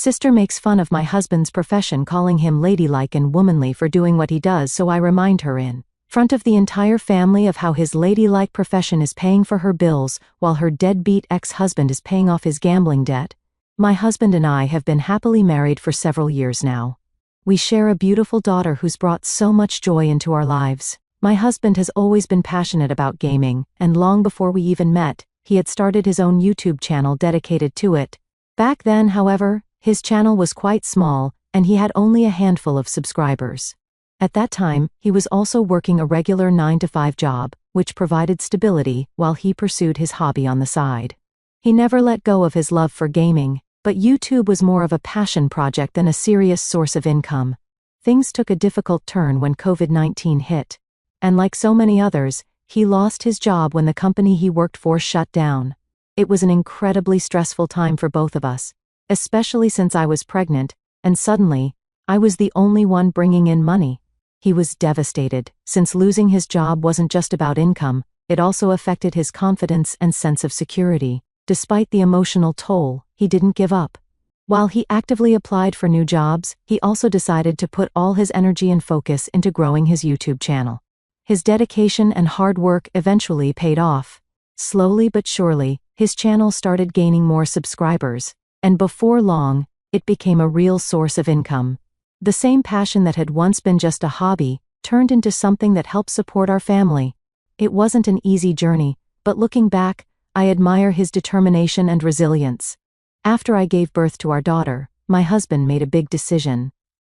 Sister makes fun of my husband's profession, calling him ladylike and womanly for doing what he does, so I remind her in front of the entire family of how his ladylike profession is paying for her bills while her deadbeat ex-husband is paying off his gambling debt. My husband and I have been happily married for several years now. We share a beautiful daughter who's brought so much joy into our lives. My husband has always been passionate about gaming, and long before we even met, he had started his own YouTube channel dedicated to it. Back then, however, his channel was quite small, and he had only a handful of subscribers. At that time, he was also working a regular 9-to-5 job, which provided stability while he pursued his hobby on the side. He never let go of his love for gaming, but YouTube was more of a passion project than a serious source of income. Things took a difficult turn when COVID-19 hit. And like so many others, he lost his job when the company he worked for shut down. It was an incredibly stressful time for both of us, especially since I was pregnant, and suddenly, I was the only one bringing in money. He was devastated, since losing his job wasn't just about income, it also affected his confidence and sense of security. Despite the emotional toll, he didn't give up. While he actively applied for new jobs, he also decided to put all his energy and focus into growing his YouTube channel. His dedication and hard work eventually paid off. Slowly but surely, his channel started gaining more subscribers, and before long, it became a real source of income. The same passion that had once been just a hobby turned into something that helped support our family. It wasn't an easy journey, but looking back, I admire his determination and resilience. After I gave birth to our daughter, my husband made a big decision.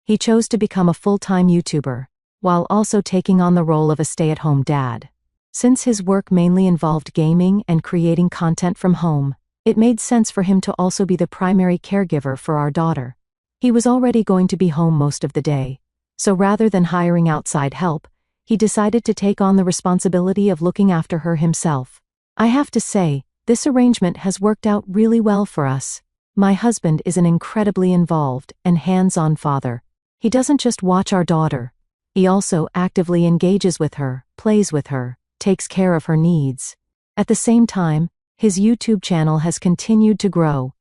He chose to become a full-time YouTuber, while also taking on the role of a stay-at-home dad. Since his work mainly involved gaming and creating content from home, it made sense for him to also be the primary caregiver for our daughter. He was already going to be home most of the day, so rather than hiring outside help, he decided to take on the responsibility of looking after her himself. I have to say, this arrangement has worked out really well for us. My husband is an incredibly involved and hands-on father. He doesn't just watch our daughter. He also actively engages with her, plays with her, takes care of her needs. At the same time, his YouTube channel has continued to grow,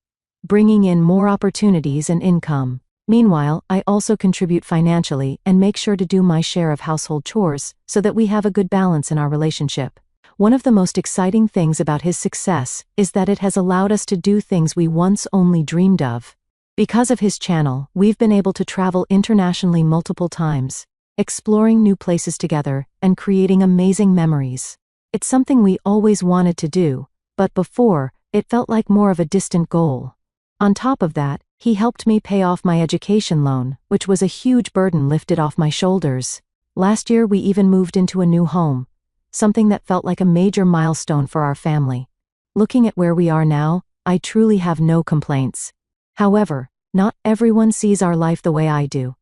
bringing in more opportunities and income. Meanwhile, I also contribute financially and make sure to do my share of household chores so that we have a good balance in our relationship. One of the most exciting things about his success is that it has allowed us to do things we once only dreamed of. Because of his channel, we've been able to travel internationally multiple times, exploring new places together and creating amazing memories. It's something we always wanted to do, but before, it felt like more of a distant goal. On top of that, he helped me pay off my education loan, which was a huge burden lifted off my shoulders. Last year we even moved into a new home, something that felt like a major milestone for our family. Looking at where we are now, I truly have no complaints. However, not everyone sees our life the way I do.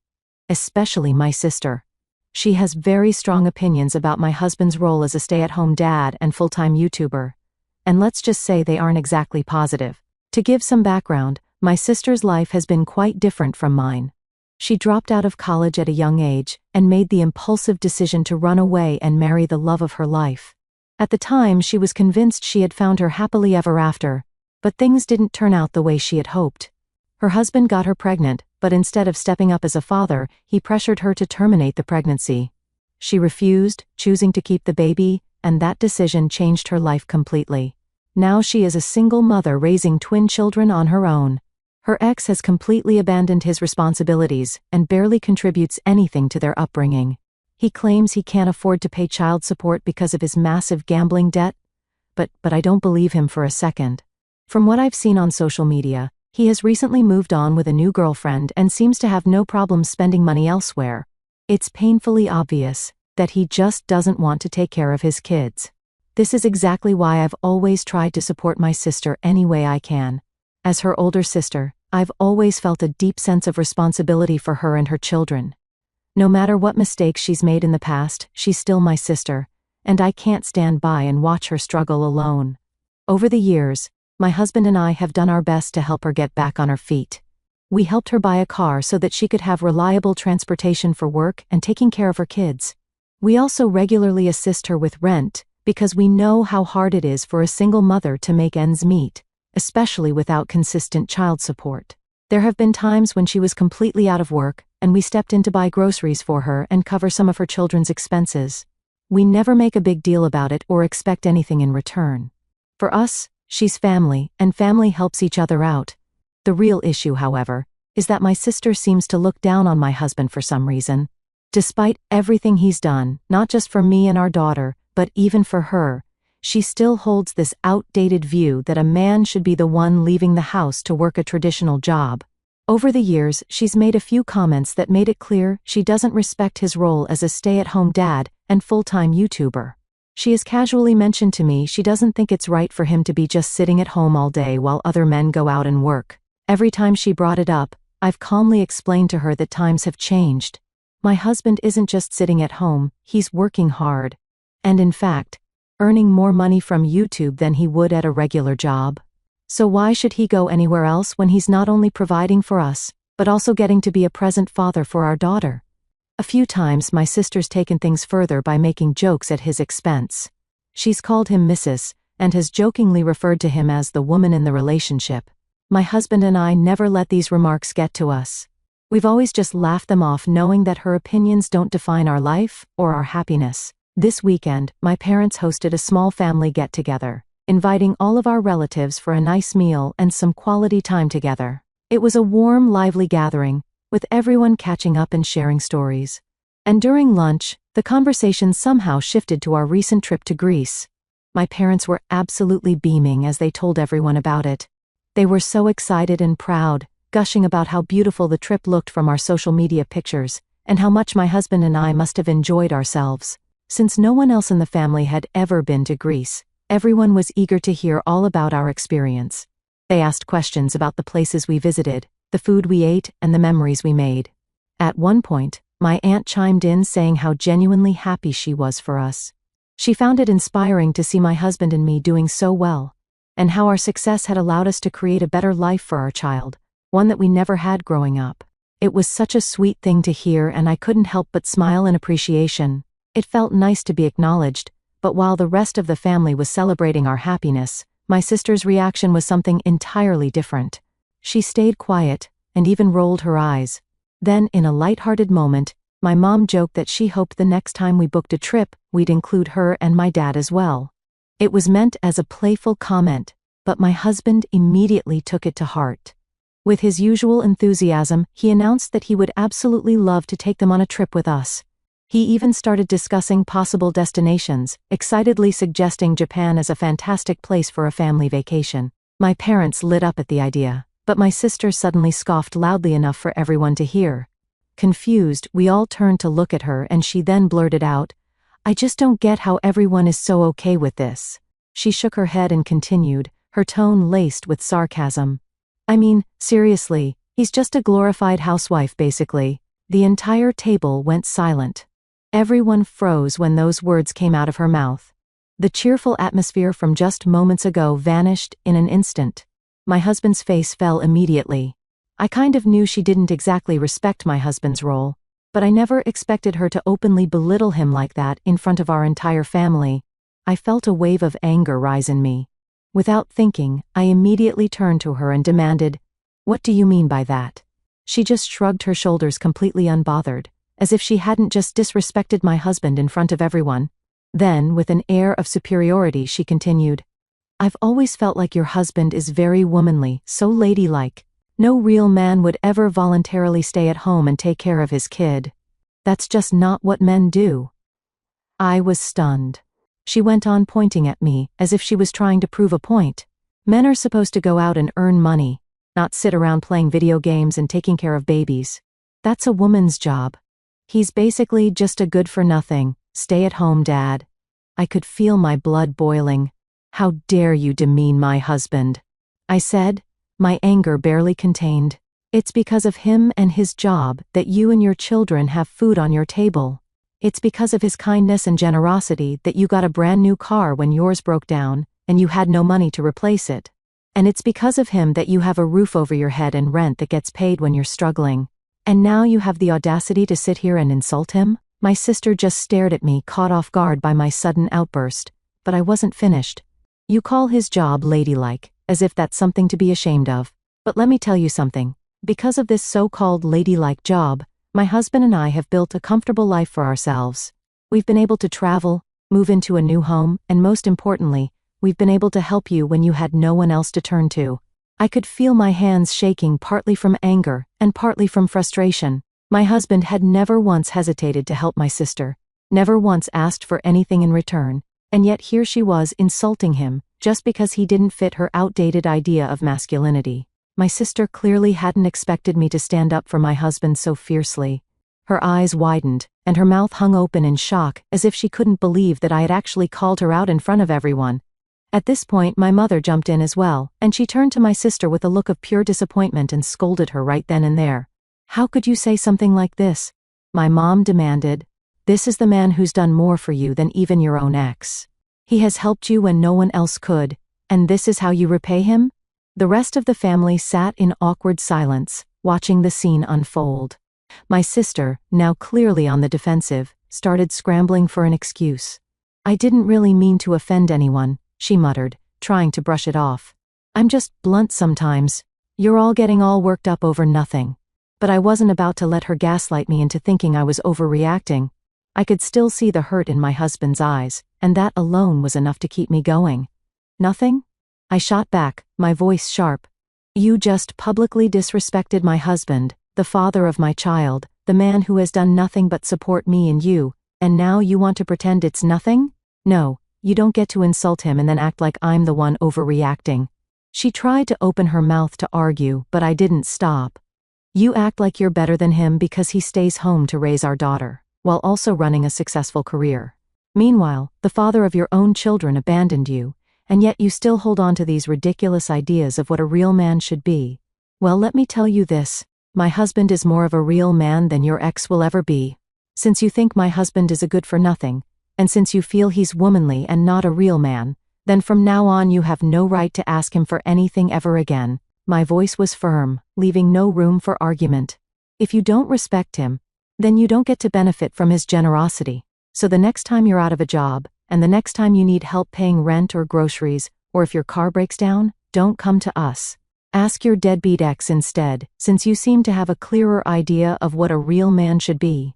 Especially my sister. She has very strong opinions about my husband's role as a stay-at-home dad and full-time YouTuber. And let's just say they aren't exactly positive. To give some background, my sister's life has been quite different from mine. She dropped out of college at a young age and made the impulsive decision to run away and marry the love of her life. At the time, she was convinced she had found her happily ever after, but things didn't turn out the way she had hoped. Her husband got her pregnant, but instead of stepping up as a father, he pressured her to terminate the pregnancy. She refused, choosing to keep the baby, and that decision changed her life completely. Now she is a single mother raising twin children on her own. Her ex has completely abandoned his responsibilities and barely contributes anything to their upbringing. He claims he can't afford to pay child support because of his massive gambling debt, but I don't believe him for a second. From what I've seen on social media, he has recently moved on with a new girlfriend and seems to have no problem spending money elsewhere. It's painfully obvious that he just doesn't want to take care of his kids. This is exactly why I've always tried to support my sister any way I can. As her older sister, I've always felt a deep sense of responsibility for her and her children. No matter what mistakes she's made in the past, she's still my sister, and I can't stand by and watch her struggle alone. Over the years, my husband and I have done our best to help her get back on her feet. We helped her buy a car so that she could have reliable transportation for work and taking care of her kids. We also regularly assist her with rent, because we know how hard it is for a single mother to make ends meet, especially without consistent child support. There have been times when she was completely out of work, and we stepped in to buy groceries for her and cover some of her children's expenses. We never make a big deal about it or expect anything in return. For us, she's family, and family helps each other out. The real issue, however, is that my sister seems to look down on my husband for some reason. Despite everything he's done, not just for me and our daughter, but even for her, she still holds this outdated view that a man should be the one leaving the house to work a traditional job. Over the years, she's made a few comments that made it clear she doesn't respect his role as a stay-at-home dad and full-time YouTuber. She has casually mentioned to me she doesn't think it's right for him to be just sitting at home all day while other men go out and work. Every time she brought it up, I've calmly explained to her that times have changed. My husband isn't just sitting at home, he's working hard. And in fact, earning more money from YouTube than he would at a regular job. So why should he go anywhere else when he's not only providing for us, but also getting to be a present father for our daughter? A few times my sister's taken things further by making jokes at his expense. She's called him Mrs., and has jokingly referred to him as the woman in the relationship. My husband and I never let these remarks get to us. We've always just laughed them off, knowing that her opinions don't define our life or our happiness. This weekend, my parents hosted a small family get-together, inviting all of our relatives for a nice meal and some quality time together. It was a warm, lively gathering, with everyone catching up and sharing stories. And during lunch, the conversation somehow shifted to our recent trip to Greece. My parents were absolutely beaming as they told everyone about it. They were so excited and proud, gushing about how beautiful the trip looked from our social media pictures, and how much my husband and I must have enjoyed ourselves. Since no one else in the family had ever been to Greece, everyone was eager to hear all about our experience. They asked questions about the places we visited, the food we ate, and the memories we made. At one point, my aunt chimed in saying how genuinely happy she was for us. She found it inspiring to see my husband and me doing so well, and how our success had allowed us to create a better life for our child, one that we never had growing up. It was such a sweet thing to hear, and I couldn't help but smile in appreciation. It felt nice to be acknowledged, but while the rest of the family was celebrating our happiness, my sister's reaction was something entirely different. She stayed quiet, and even rolled her eyes. Then, in a light-hearted moment, my mom joked that she hoped the next time we booked a trip, we'd include her and my dad as well. It was meant as a playful comment, but my husband immediately took it to heart. With his usual enthusiasm, he announced that he would absolutely love to take them on a trip with us. He even started discussing possible destinations, excitedly suggesting Japan as a fantastic place for a family vacation. My parents lit up at the idea, but my sister suddenly scoffed loudly enough for everyone to hear. Confused, we all turned to look at her, and she then blurted out, "I just don't get how everyone is so okay with this." She shook her head and continued, her tone laced with sarcasm. "I mean, seriously, he's just a glorified housewife basically." The entire table went silent. Everyone froze when those words came out of her mouth. The cheerful atmosphere from just moments ago vanished in an instant. My husband's face fell immediately. I kind of knew she didn't exactly respect my husband's role, but I never expected her to openly belittle him like that in front of our entire family. I felt a wave of anger rise in me. Without thinking, I immediately turned to her and demanded, "What do you mean by that?" She just shrugged her shoulders, completely unbothered, as if she hadn't just disrespected my husband in front of everyone. Then, with an air of superiority, she continued, "I've always felt like your husband is very womanly, so ladylike. No real man would ever voluntarily stay at home and take care of his kid. That's just not what men do." I was stunned. She went on pointing at me, as if she was trying to prove a point. Men are supposed to go out and earn money, not sit around playing video games and taking care of babies. That's a woman's job. He's basically just a good-for-nothing, stay-at-home dad. I could feel my blood boiling. "How dare you demean my husband?" I said, my anger barely contained. "It's because of him and his job that you and your children have food on your table. It's because of his kindness and generosity that you got a brand new car when yours broke down, and you had no money to replace it. And it's because of him that you have a roof over your head and rent that gets paid when you're struggling. And now you have the audacity to sit here and insult him?" My sister just stared at me, caught off guard by my sudden outburst, but I wasn't finished. "You call his job ladylike, as if that's something to be ashamed of. But let me tell you something. Because of this so-called ladylike job, my husband and I have built a comfortable life for ourselves. We've been able to travel, move into a new home, and most importantly, we've been able to help you when you had no one else to turn to. I could feel my hands shaking, partly from anger and partly from frustration. My husband had never once hesitated to help my sister, never once asked for anything in return, and yet here she was insulting him just because he didn't fit her outdated idea of masculinity. My sister clearly hadn't expected me to stand up for my husband so fiercely. Her eyes widened, and her mouth hung open in shock, as if she couldn't believe that I had actually called her out in front of everyone. At this point, my mother jumped in as well, and she turned to my sister with a look of pure disappointment and scolded her right then and there. "How could you say something like this?" my mom demanded. "This is the man who's done more for you than even your own ex. He has helped you when no one else could, and this is how you repay him?" The rest of the family sat in awkward silence, watching the scene unfold. My sister, now clearly on the defensive, started scrambling for an excuse. "I didn't really mean to offend anyone," she muttered, trying to brush it off. "I'm just blunt sometimes. You're all getting all worked up over nothing." But I wasn't about to let her gaslight me into thinking I was overreacting. I could still see the hurt in my husband's eyes, and that alone was enough to keep me going. "Nothing?" I shot back, my voice sharp. "You just publicly disrespected my husband, the father of my child, the man who has done nothing but support me and you, and now you want to pretend it's nothing? No, you don't get to insult him and then act like I'm the one overreacting." She tried to open her mouth to argue, but I didn't stop. "You act like you're better than him because he stays home to raise our daughter, while also running a successful career. Meanwhile, the father of your own children abandoned you, and yet you still hold on to these ridiculous ideas of what a real man should be. Well, let me tell you this, my husband is more of a real man than your ex will ever be. Since you think my husband is a good-for-nothing, and since you feel he's womanly and not a real man, then from now on you have no right to ask him for anything ever again." My voice was firm, leaving no room for argument. "If you don't respect him, then you don't get to benefit from his generosity. So the next time you're out of a job, and the next time you need help paying rent or groceries, or if your car breaks down, don't come to us. Ask your deadbeat ex instead, since you seem to have a clearer idea of what a real man should be."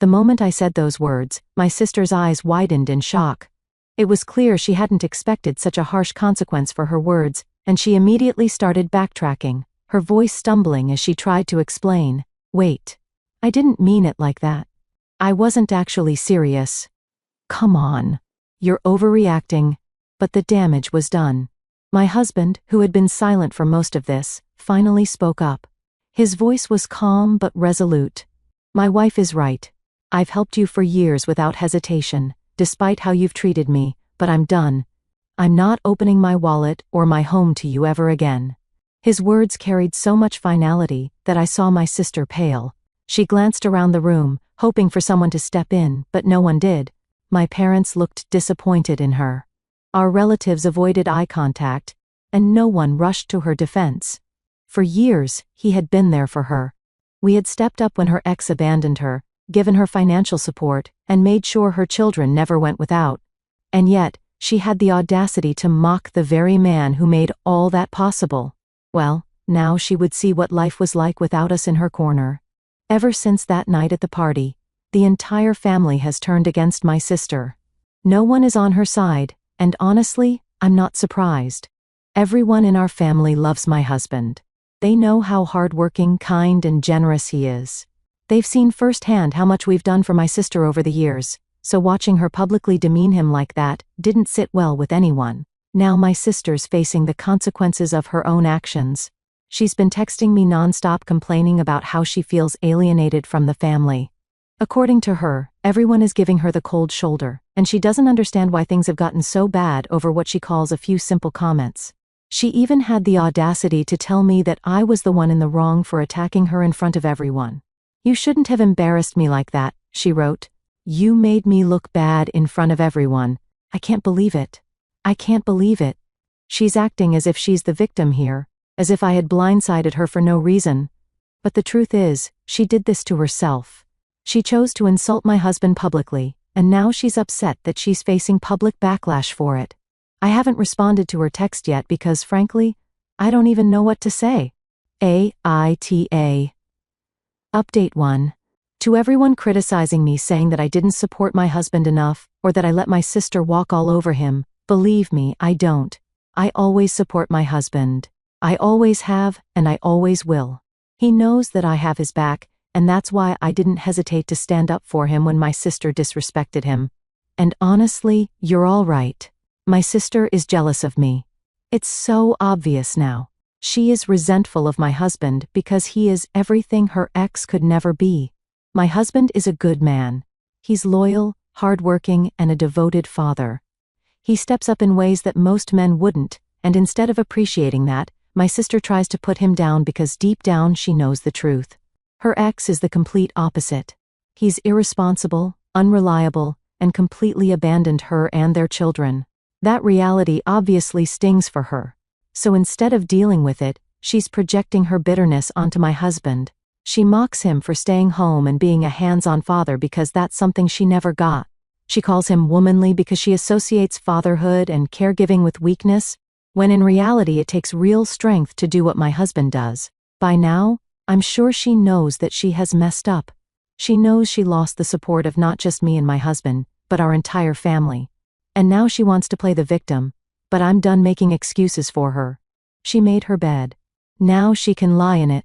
The moment I said those words, my sister's eyes widened in shock. It was clear she hadn't expected such a harsh consequence for her words, and she immediately started backtracking, her voice stumbling as she tried to explain. "Wait. I didn't mean it like that. I wasn't actually serious." "Come on. You're overreacting." But the damage was done. My husband, who had been silent for most of this, finally spoke up. His voice was calm but resolute. "My wife is right. I've helped you for years without hesitation, despite how you've treated me, but I'm done. I'm not opening my wallet or my home to you ever again." His words carried so much finality that I saw my sister pale. She glanced around the room, hoping for someone to step in, but no one did. My parents looked disappointed in her. Our relatives avoided eye contact, and no one rushed to her defense. For years, he had been there for her. We had stepped up when her ex abandoned her, given her financial support, and made sure her children never went without. And yet, she had the audacity to mock the very man who made all that possible. Well, now she would see what life was like without us in her corner. Ever since that night at the party, the entire family has turned against my sister. No one is on her side, and honestly, I'm not surprised. Everyone in our family loves my husband. They know how hardworking, kind, and generous he is. They've seen firsthand how much we've done for my sister over the years, so watching her publicly demean him like that didn't sit well with anyone. Now my sister's facing the consequences of her own actions. She's been texting me nonstop complaining about how she feels alienated from the family. According to her, everyone is giving her the cold shoulder, and she doesn't understand why things have gotten so bad over what she calls a few simple comments. She even had the audacity to tell me that I was the one in the wrong for attacking her in front of everyone. "You shouldn't have embarrassed me like that," she wrote. "You made me look bad in front of everyone. I can't believe it. I can't believe it." She's acting as if she's the victim here, as if I had blindsided her for no reason. But the truth is, she did this to herself. She chose to insult my husband publicly, and now she's upset that she's facing public backlash for it. I haven't responded to her text yet because, frankly, I don't even know what to say. Update 1. To everyone criticizing me saying that I didn't support my husband enough, or that I let my sister walk all over him, believe me, I don't. I always support my husband. I always have, and I always will. He knows that I have his back, and that's why I didn't hesitate to stand up for him when my sister disrespected him. And honestly, you're all right. My sister is jealous of me. It's so obvious now. She is resentful of my husband because he is everything her ex could never be. My husband is a good man. He's loyal, hardworking, and a devoted father. He steps up in ways that most men wouldn't, and instead of appreciating that, my sister tries to put him down because deep down she knows the truth. Her ex is the complete opposite. He's irresponsible, unreliable, and completely abandoned her and their children. That reality obviously stings for her. So instead of dealing with it, she's projecting her bitterness onto my husband. She mocks him for staying home and being a hands-on father because that's something she never got. She calls him womanly because she associates fatherhood and caregiving with weakness, when in reality it takes real strength to do what my husband does. By now, I'm sure she knows that she has messed up. She knows she lost the support of not just me and my husband, but our entire family. And now she wants to play the victim, but I'm done making excuses for her. She made her bed. Now she can lie in it.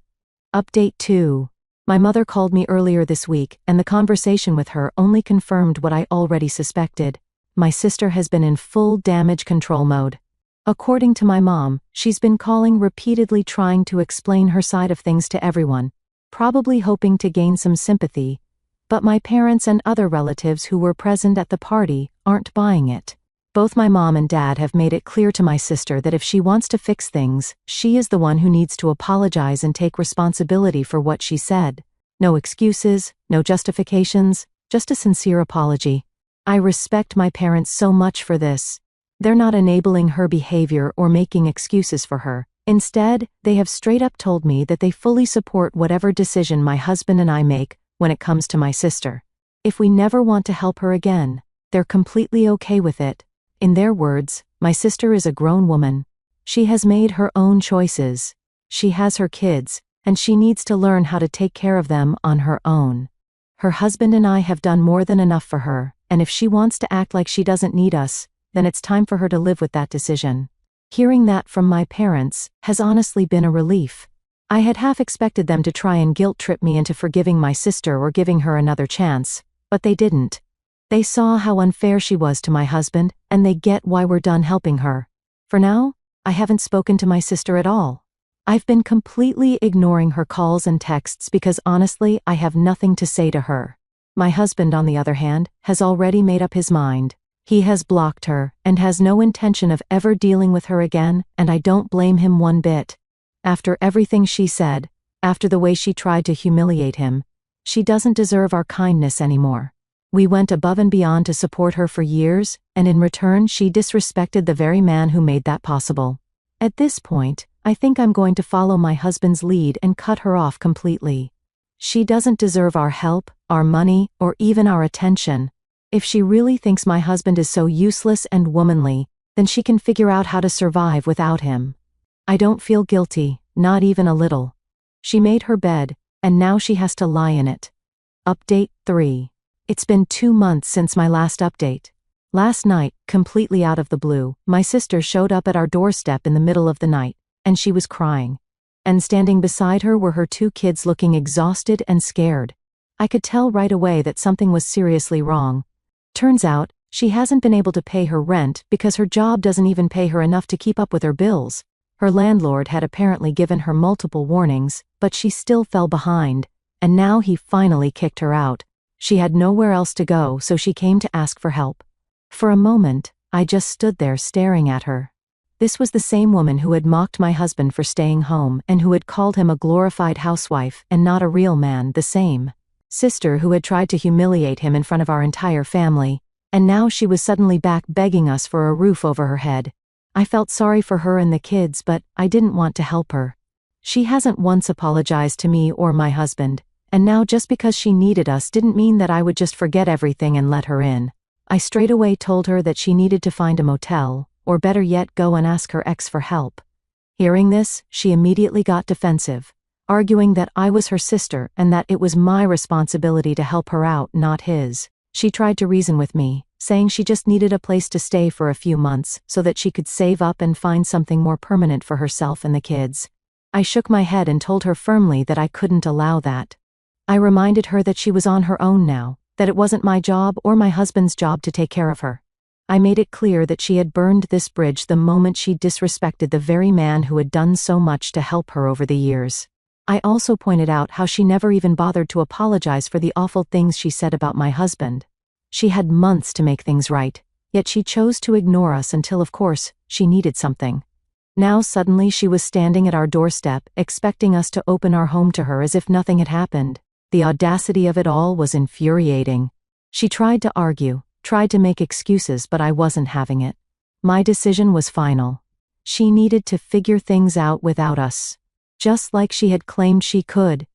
Update 2. My mother called me earlier this week, and the conversation with her only confirmed what I already suspected. My sister has been in full damage control mode. According to my mom, she's been calling repeatedly trying to explain her side of things to everyone, probably hoping to gain some sympathy, but my parents and other relatives who were present at the party aren't buying it. Both my mom and dad have made it clear to my sister that if she wants to fix things, she is the one who needs to apologize and take responsibility for what she said. No excuses, no justifications, just a sincere apology. I respect my parents so much for this. They're not enabling her behavior or making excuses for her. Instead, they have straight up told me that they fully support whatever decision my husband and I make when it comes to my sister. If we never want to help her again, they're completely okay with it. In their words, my sister is a grown woman. She has made her own choices. She has her kids, and she needs to learn how to take care of them on her own. Her husband and I have done more than enough for her, and if she wants to act like she doesn't need us, then it's time for her to live with that decision. Hearing that from my parents has honestly been a relief. I had half expected them to try and guilt-trip me into forgiving my sister or giving her another chance, but they didn't. They saw how unfair she was to my husband, and they get why we're done helping her. For now, I haven't spoken to my sister at all. I've been completely ignoring her calls and texts because honestly, I have nothing to say to her. My husband, on the other hand, has already made up his mind. He has blocked her and has no intention of ever dealing with her again, and I don't blame him one bit. After everything she said, after the way she tried to humiliate him, she doesn't deserve our kindness anymore. We went above and beyond to support her for years, and in return she disrespected the very man who made that possible. At this point, I think I'm going to follow my husband's lead and cut her off completely. She doesn't deserve our help, our money, or even our attention. If she really thinks my husband is so useless and womanly, then she can figure out how to survive without him. I don't feel guilty, not even a little. She made her bed, and now she has to lie in it. Update 3. It's been 2 months since my last update. Last night, completely out of the blue, my sister showed up at our doorstep in the middle of the night, and she was crying. And standing beside her were her 2 kids looking exhausted and scared. I could tell right away that something was seriously wrong. Turns out, she hasn't been able to pay her rent because her job doesn't even pay her enough to keep up with her bills. Her landlord had apparently given her multiple warnings, but she still fell behind, and now he finally kicked her out. She had nowhere else to go, so she came to ask for help. For a moment, I just stood there staring at her. This was the same woman who had mocked my husband for staying home and who had called him a glorified housewife and not a real man, the same sister who had tried to humiliate him in front of our entire family, and now she was suddenly back begging us for a roof over her head. I felt sorry for her and the kids, but I didn't want to help her. She hasn't once apologized to me or my husband, and now just because she needed us didn't mean that I would just forget everything and let her in. I straight away told her that she needed to find a motel, or better yet go and ask her ex for help. Hearing this, she immediately got defensive. arguing that I was her sister and that it was my responsibility to help her out, not his. She tried to reason with me, saying she just needed a place to stay for a few months so that she could save up and find something more permanent for herself and the kids. I shook my head and told her firmly that I couldn't allow that. I reminded her that she was on her own now, that it wasn't my job or my husband's job to take care of her. I made it clear that she had burned this bridge the moment she disrespected the very man who had done so much to help her over the years. I also pointed out how she never even bothered to apologize for the awful things she said about my husband. She had months to make things right, yet she chose to ignore us until, of course, she needed something. Now suddenly she was standing at our doorstep, expecting us to open our home to her as if nothing had happened. The audacity of it all was infuriating. She tried to argue, tried to make excuses, but I wasn't having it. My decision was final. She needed to figure things out without us, just like she had claimed she could.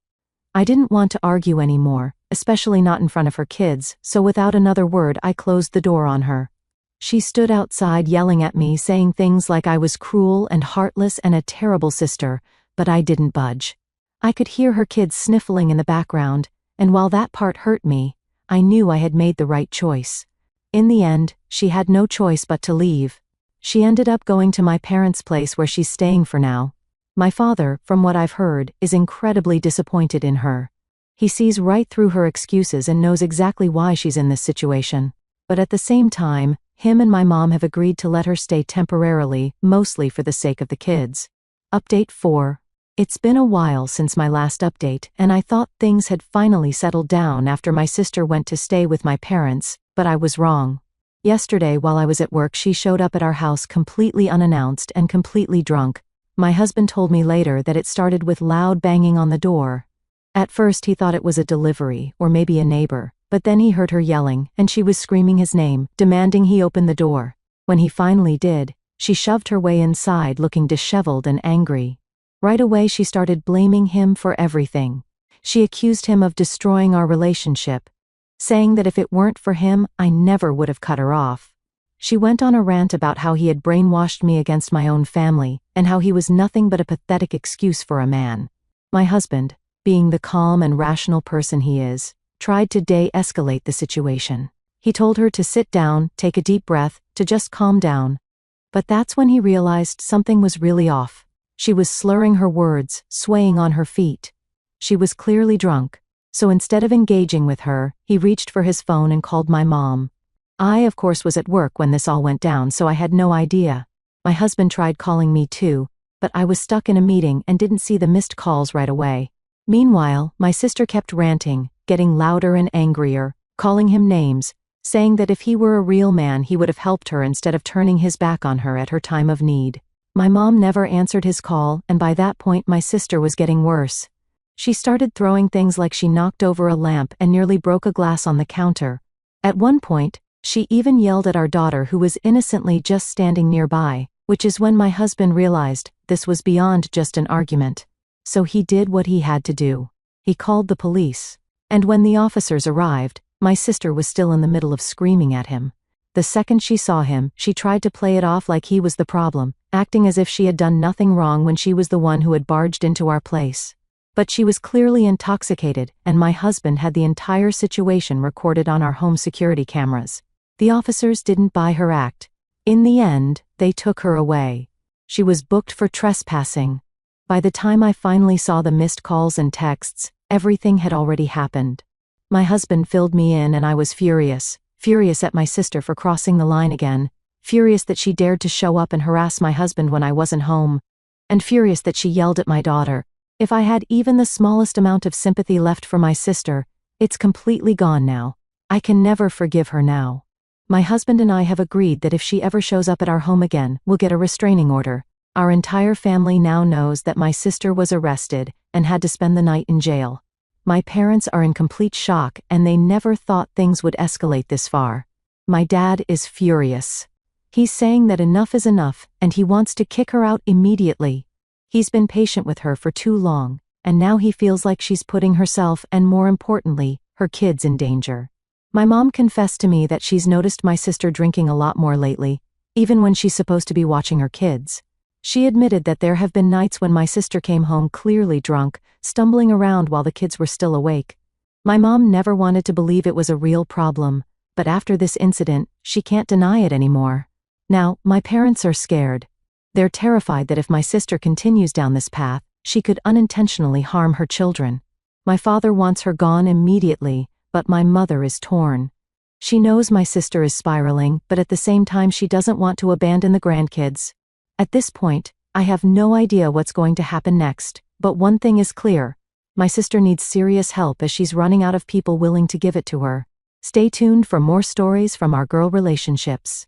I didn't want to argue anymore, especially not in front of her kids, so without another word I closed the door on her. She stood outside yelling at me, saying things like I was cruel and heartless and a terrible sister, but I didn't budge. I could hear her kids sniffling in the background, and while that part hurt me, I knew I had made the right choice. In the end, she had no choice but to leave. She ended up going to my parents' place where she's staying for now. My father, from what I've heard, is incredibly disappointed in her. He sees right through her excuses and knows exactly why she's in this situation. But at the same time, him and my mom have agreed to let her stay temporarily, mostly for the sake of the kids. Update 4. It's been a while since my last update, and I thought things had finally settled down after my sister went to stay with my parents, but I was wrong. Yesterday, while I was at work, she showed up at our house completely unannounced and completely drunk. My husband told me later that it started with loud banging on the door. At first he thought it was a delivery, or maybe a neighbor, but then he heard her yelling, and she was screaming his name, demanding he open the door. When he finally did, she shoved her way inside looking disheveled and angry. Right away she started blaming him for everything. She accused him of destroying our relationship, saying that if it weren't for him, I never would have cut her off. She went on a rant about how he had brainwashed me against my own family, and how he was nothing but a pathetic excuse for a man. My husband, being the calm and rational person he is, tried to de-escalate the situation. He told her to sit down, take a deep breath, to just calm down. But that's when he realized something was really off. She was slurring her words, swaying on her feet. She was clearly drunk, so instead of engaging with her, he reached for his phone and called my mom. I, of course, was at work when this all went down, so I had no idea. My husband tried calling me too, but I was stuck in a meeting and didn't see the missed calls right away. Meanwhile, my sister kept ranting, getting louder and angrier, calling him names, saying that if he were a real man he would have helped her instead of turning his back on her at her time of need. My mom never answered his call, and by that point my sister was getting worse. She started throwing things like she knocked over a lamp and nearly broke a glass on the counter. At one point, she even yelled at our daughter, who was innocently just standing nearby, which is when my husband realized this was beyond just an argument. So he did what he had to do. He called the police. And when the officers arrived, my sister was still in the middle of screaming at him. The second she saw him, she tried to play it off like he was the problem, acting as if she had done nothing wrong when she was the one who had barged into our place. But she was clearly intoxicated, and my husband had the entire situation recorded on our home security cameras. The officers didn't buy her act. In the end, they took her away. She was booked for trespassing. By the time I finally saw the missed calls and texts, everything had already happened. My husband filled me in, and I was furious at my sister for crossing the line again, furious that she dared to show up and harass my husband when I wasn't home, and furious that she yelled at my daughter. If I had even the smallest amount of sympathy left for my sister, it's completely gone now. I can never forgive her now. My husband and I have agreed that if she ever shows up at our home again, we'll get a restraining order. Our entire family now knows that my sister was arrested and had to spend the night in jail. My parents are in complete shock, and they never thought things would escalate this far. My dad is furious. He's saying that enough is enough, and he wants to kick her out immediately. He's been patient with her for too long, and now he feels like she's putting herself and, more importantly, her kids in danger. My mom confessed to me that she's noticed my sister drinking a lot more lately, even when she's supposed to be watching her kids. She admitted that there have been nights when my sister came home clearly drunk, stumbling around while the kids were still awake. My mom never wanted to believe it was a real problem, but after this incident, she can't deny it anymore. Now, my parents are scared. They're terrified that if my sister continues down this path, she could unintentionally harm her children. My father wants her gone immediately, but my mother is torn. She knows my sister is spiraling, but at the same time she doesn't want to abandon the grandkids. At this point, I have no idea what's going to happen next, but one thing is clear. My sister needs serious help as she's running out of people willing to give it to her. Stay tuned for more stories from our girl relationships.